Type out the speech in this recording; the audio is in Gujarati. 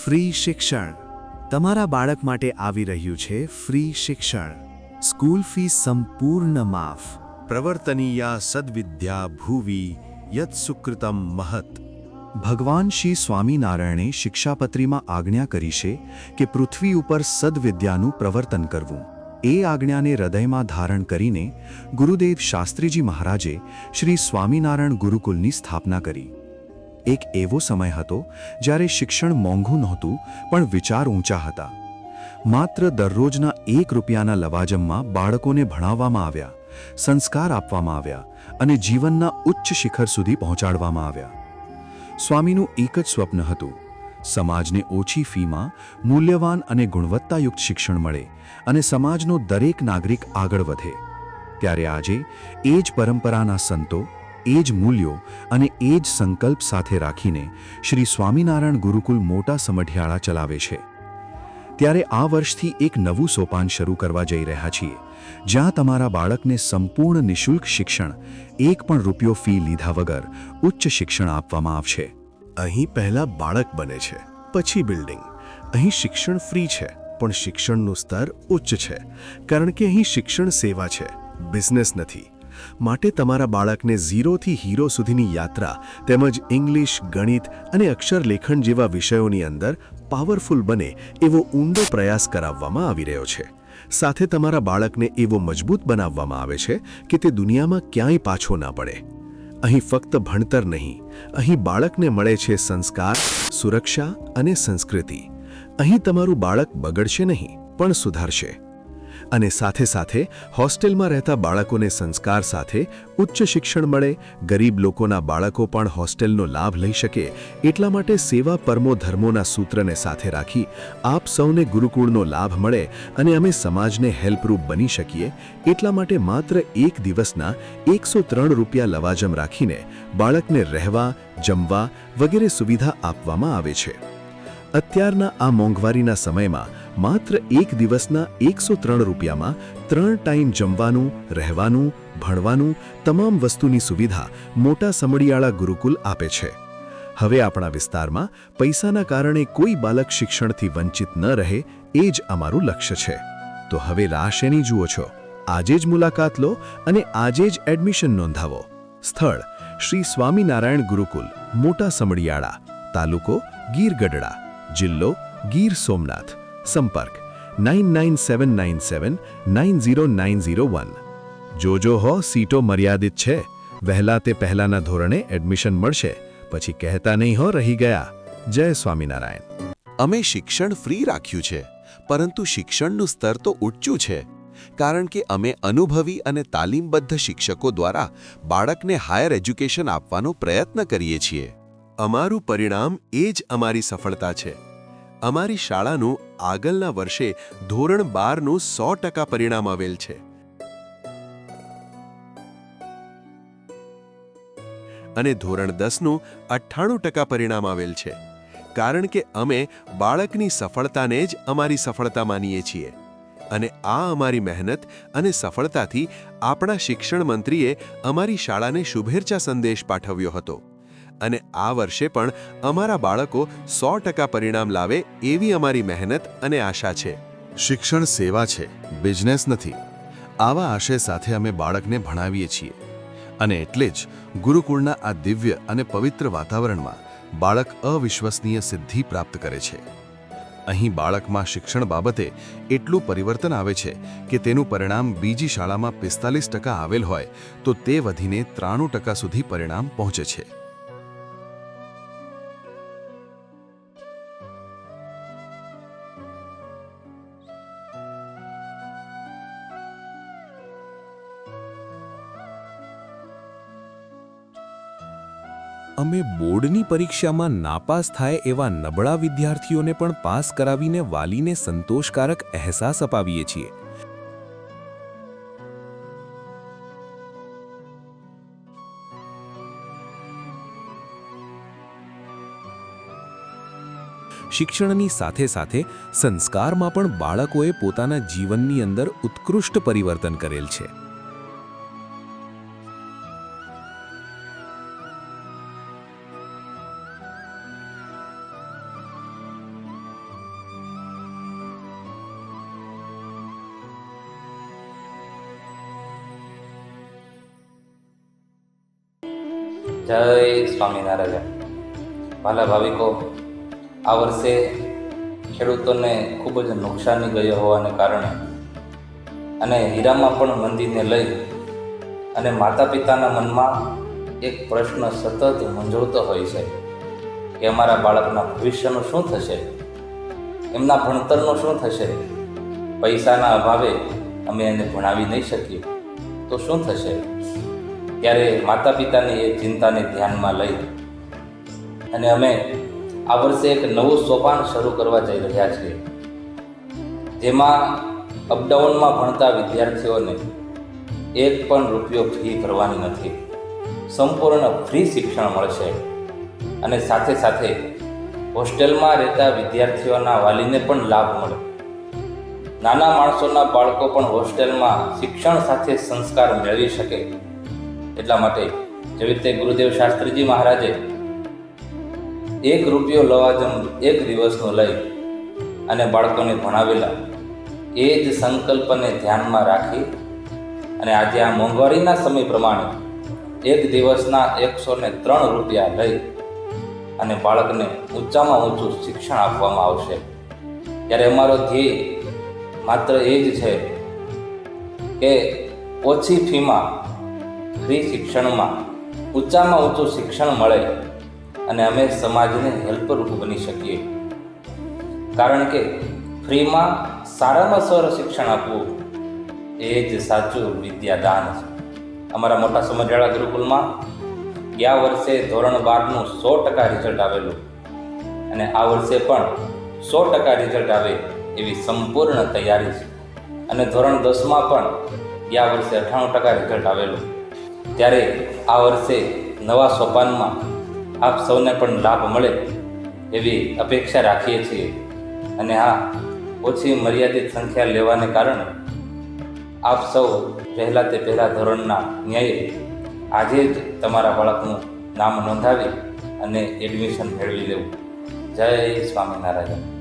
ફ્રી શિક્ષણ તમારા બાળક માટે આવી રહ્યું છે ફ્રી શિક્ષણ સ્કૂલ ફીસ સંપૂર્ણ માફ પ્રવર્તનીયા સદ્વિદ્યા ભુવિ યત સુકૃતમ મહત. ભગવાન શ્રી સ્વામિનારાયણે શિક્ષાપત્રીમાં આજ્ઞા કરી છે કે પૃથ્વી ઉપર સદ્વિદ્યાનું પ્રવર્તન કરવું. એ આજ્ઞાને હૃદયમાં ધારણ કરીને ગુરુદેવ શાસ્ત્રીજી મહારાજે શ્રી સ્વામિનારાયણ ગુરુકુલની સ્થાપના કરી. એક એવો સમય હતો જ્યારે શિક્ષણ મોંઘું નહોતું પણ વિચાર ઊંચા હતા. માત્ર દરરોજના ₹1 લવાજમમાં બાળકોને ભણાવવામાં આવ્યા, સંસ્કાર આપવામાં આવ્યા અને જીવનના ઉચ્ચ શિખર સુધી પહોંચાડવામાં આવ્યા. સ્વામીનું એક જ સ્વપ્ન હતું, સમાજને ઓછી ફીમાં મૂલ્યવાન અને ગુણવત્તાયુક્ત શિક્ષણ મળે અને સમાજનો દરેક નાગરિક આગળ વધે. ત્યારે આજે એ જ પરંપરાના સંતો, એ જ મૂલ્યો અને એ જ સંકલ્પ સાથે રાખીને શ્રી સ્વામિનારાયણ ગુરુકુલ મોટા સમઢિયાળા ચલાવે છે. ત્યારે આ વર્ષથી એક નવું સોપાન શરૂ કરવા જઈ રહ્યા છીએ, જ્યાં તમારા બાળકને સંપૂર્ણ નિઃશુલ્ક શિક્ષણ, એક પણ રૂપિયો ફી લીધા વગર ઉચ્ચ શિક્ષણ આપવામાં આવશે. અહીં પહેલા બાળક બને છે, પછી બિલ્ડિંગ. અહીં શિક્ષણ ફ્રી છે, પણ શિક્ષણનું સ્તર ઉચ્ચ છે, કારણ કે અહીં શિક્ષણ સેવા છે, બિઝનેસ નથી. માટે તમારા બાળકને ઝીરોથી હીરો સુધીની યાત્રા તેમજ ઇંગ્લિશ, ગણિત અને અક્ષરલેખન જેવા વિષયોની અંદર પાવરફુલ બને એવો ઊંડો પ્રયાસ કરાવવામાં આવી રહ્યો છે. સાથે તમારા બાળકને એવો મજબૂત બનાવવામાં આવે છે કે તે દુનિયામાં ક્યાંય પાછો ના પડે. અહીં ફક્ત ભણતર નહીં, અહીં બાળકને મળે છે સંસ્કાર, સુરક્ષા અને સંસ્કૃતિ. અહીં તમારું બાળક બગડશે નહીં પણ સુધારશે. અને સાથે સાથે હોસ્ટેલમાં રહેતા બાળકોને સંસ્કાર સાથે ઉચ્ચ શિક્ષણ મળે, ગરીબ લોકોના બાળકો પણ હોસ્ટેલનો લાભ લઈ શકે. એટલા માટે સેવા પરમો ધર્મોના સૂત્રને સાથે રાખી આપ સૌને ગુરુકુળનો લાભ મળે અને અમે સમાજને હેલ્પરૂપ બની શકીએ. એટલા માટે માત્ર એક દિવસના ₹103 લવાજમ રાખીને બાળકને રહેવા, જમવા વગેરે સુવિધા આપવામાં આવે છે. અત્યારના આ મોંઘવારીના સમયમાં માત્ર એક દિવસના ₹103માં 3 ટાઈમ જમવાનું, રહેવાનું, ભણવાનું તમામ વસ્તુની સુવિધા મોટા સમઢિયાળા ગુરુકુલ આપે છે. હવે આપણા વિસ્તારમાં પૈસાના કારણે કોઈ બાળક શિક્ષણથી વંચિત ન રહે, એ જ અમારું લક્ષ્ય છે. તો હવે રાહ શેની જુઓ છો? આજે જ મુલાકાત લો અને આજે જ એડમિશન નોંધાવો. સ્થળ શ્રી સ્વામિનારાયણ ગુરુકુલ, મોટા સમઢિયાળા, તાલુકો ગીર ગઢડા, જિલ્લો ગીર સોમનાથ. સંપર્ક 9979790901. જોજો હો, સીટો મર્યાદિત છે. વહેલા તે પહેલાના ધોરણે એડમિશન મળશે, પછી કહેતા નહીં હો રહી ગયા. જય સ્વામિનારાયણ. અમે શિક્ષણ ફ્રી રાખ્યું છે, પરંતુ શિક્ષણનું સ્તર તો ઊંચું છે, કારણ કે અમે અનુભવી અને તાલીમબદ્ધ શિક્ષકો દ્વારા બાળકને હાયર એજ્યુકેશન આપવાનો પ્રયત્ન કરીએ છીએ. અમારું પરિણામ એ જ અમારી સફળતા છે. અમારી શાળાનું આગળના વર્ષે ધોરણ 12નું 100% પરિણામ આવેલ છે અને ધોરણ 10નું 98% પરિણામ આવેલ છે, કારણ કે અમે બાળકની સફળતાને જ અમારી સફળતા માનીએ છીએ. અને આ અમારી મહેનત અને સફળતાથી આપણા શિક્ષણ મંત્રીએ અમારી શાળાને શુભેચ્છા સંદેશ પાઠવ્યો હતો. અને આ વર્ષે પણ અમારા બાળકો 100% પરિણામ લાવે એવી અમારી મહેનત અને આશા છે. શિક્ષણ સેવા છે, બિઝનેસ નથી. આવા આશય સાથે અમે બાળકને ભણાવીએ છીએ. અને એટલે જ ગુરુકુળના આ દિવ્ય અને પવિત્ર વાતાવરણમાં બાળક અવિશ્વસનીય સિદ્ધિ પ્રાપ્ત કરે છે. અહીં બાળકમાં શિક્ષણ બાબતે એટલું પરિવર્તન આવે છે કે તેનું પરિણામ બીજી શાળામાં 45% આવેલ હોય તો તે વધીને 93% સુધી પરિણામ પહોંચે છે. અમે બોર્ડની પરીક્ષામાં નાપાસ થાય એવા નબળા વિદ્યાર્થીઓને પણ પાસ કરાવીને વાલીને સંતોષકારક અહેસાસ અપાવીએ છીએ. શિક્ષણની સાથે સાથે સંસ્કારમાં પણ બાળકોએ પોતાના જીવનની અંદર ઉત્કૃષ્ટ પરિવર્તન કરેલ છે. જય સ્વામિનારાયણ. વાલા ભાવિકો, આ વર્ષે ખેડૂતોને ખૂબ જ નુકસાની ગયો હોવાને કારણે અને હીરામાં પણ મંદીને લઈ અને માતા પિતાના મનમાં એક પ્રશ્ન સતત મૂંઝવતો હોય છે કે અમારા બાળકના ભવિષ્યનું શું થશે, એમના ભણતરનું શું થશે, પૈસાના અભાવે અમે એને ભણાવી નહીં શકીએ તો શું થશે. ત્યારે માતા પિતાની એ ચિંતાને ધ્યાનમાં લઈ અને અમે આ વર્ષે એક નવું સોપાન શરૂ કરવા જઈ રહ્યા છીએ, જેમાં અપડાઉનમાં ભણતા વિદ્યાર્થીઓને એક પણ રૂપિયો ફી ભરવાની નથી. સંપૂર્ણ ફ્રી શિક્ષણ મળશે અને સાથે સાથે હોસ્ટેલમાં રહેતા વિદ્યાર્થીઓના વાલીને પણ લાભ મળે. નાના માણસોના બાળકો પણ હોસ્ટેલમાં શિક્ષણ સાથે સંસ્કાર મેળવી શકે. એટલા માટે જેવી રીતે ગુરુદેવ શાસ્ત્રીજી મહારાજે 1 રૂપિયો લવાજમ એક દિવસનો લઈ અને બાળકોને ભણાવેલા, એ જ સંકલ્પને ધ્યાનમાં રાખી અને આજે આ મોંઘવારીના સમય પ્રમાણે એક દિવસના 103 રૂપિયા લઈ અને બાળકને ઊંચામાં ઊંચું શિક્ષણ આપવામાં આવશે. ત્યારે અમારો ધ્યેય માત્ર એ જ છે કે ઓછી ફીમાં ફ્રી શિક્ષણમાં ઊંચામાં ઊંચું શિક્ષણ મળે અને અમે સમાજને હેલ્પરૂપ બની શકીએ. કારણ કે ફ્રીમાં સારામાં સારું શિક્ષણ આપવું એ જ સાચું વિદ્યાદાન છે. અમારા મોટા સમઢિયાળા ગુરુકુલમાં ગયા વર્ષે ધોરણ 12નું 100% રિઝલ્ટ આવેલું અને આ વર્ષે પણ 100% રિઝલ્ટ આવે એવી સંપૂર્ણ તૈયારી છે. અને ધોરણ 10માં પણ ગયા વર્ષે 98% રિઝલ્ટ આવેલું. ત્યારે આ વર્ષે નવા સોપાનમાં આપ સૌને પણ લાભ મળે એવી અપેક્ષા રાખીએ છીએ. અને આ ઓછી મર્યાદિત સંખ્યા લેવાને કારણે આપ સૌ પહેલાં તે પહેલાં ધોરણના ન્યાયે આજે જ તમારા બાળકનું નામ નોંધાવી અને એડમિશન મેળવી લેવું. જય સ્વામિનારાયણ.